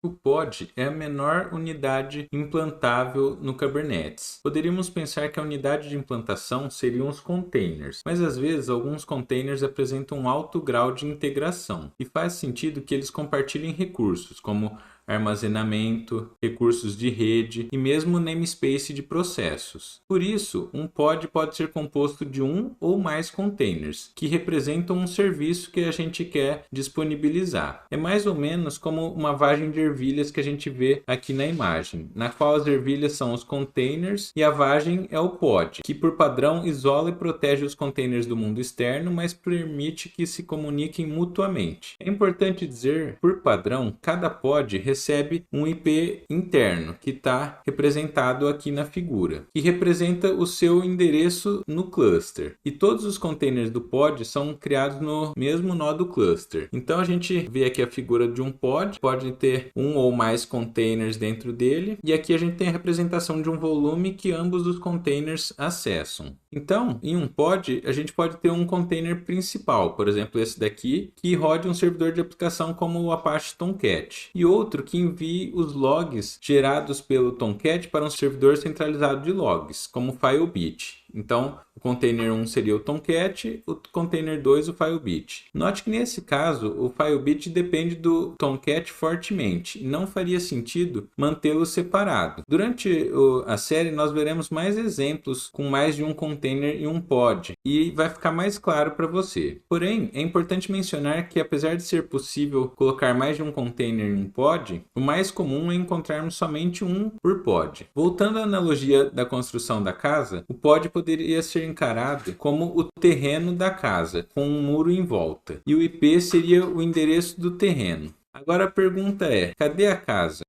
O pod é a menor unidade implantável no Kubernetes. Poderíamos pensar que a unidade de implantação seriam os containers, mas às vezes alguns containers apresentam um alto grau de integração e faz sentido que eles compartilhem recursos, como armazenamento, recursos de rede e mesmo namespace de processos. Por isso, um pod pode ser composto de um ou mais containers, que representam um serviço que a gente quer disponibilizar. É mais ou menos como uma vagem de ervilhas que a gente vê aqui na imagem, na qual as ervilhas são os containers e a vagem é o pod, que por padrão isola e protege os containers do mundo externo, mas permite que se comuniquem mutuamente. É importante dizer, por padrão, cada pod recebe um IP interno, que está representado aqui na figura, que representa o seu endereço no cluster. E todos os containers do pod são criados no mesmo nó do cluster. Então a gente vê aqui a figura de um pod, pode ter um ou mais containers dentro dele, e aqui a gente tem a representação de um volume que ambos os containers acessam. Então, em um pod, a gente pode ter um container principal, por exemplo, esse daqui, que rode um servidor de aplicação como o Apache Tomcat, e outro que envie os logs gerados pelo Tomcat para um servidor centralizado de logs, como o Filebeat. Então, o container 1 seria o Tomcat, o container 2 o Filebeat. Note que nesse caso, o Filebeat depende do Tomcat fortemente, e não faria sentido mantê-lo separado. Durante a série, nós veremos mais exemplos com mais de um container e um pod, e vai ficar mais claro para você. Porém, é importante mencionar que apesar de ser possível colocar mais de um container em um pod, o mais comum é encontrarmos somente um por pod. Voltando à analogia da construção da casa, o pod poderia ser encarado como o terreno da casa, com um muro em volta, e o IP seria o endereço do terreno. Agora a pergunta é, cadê a casa?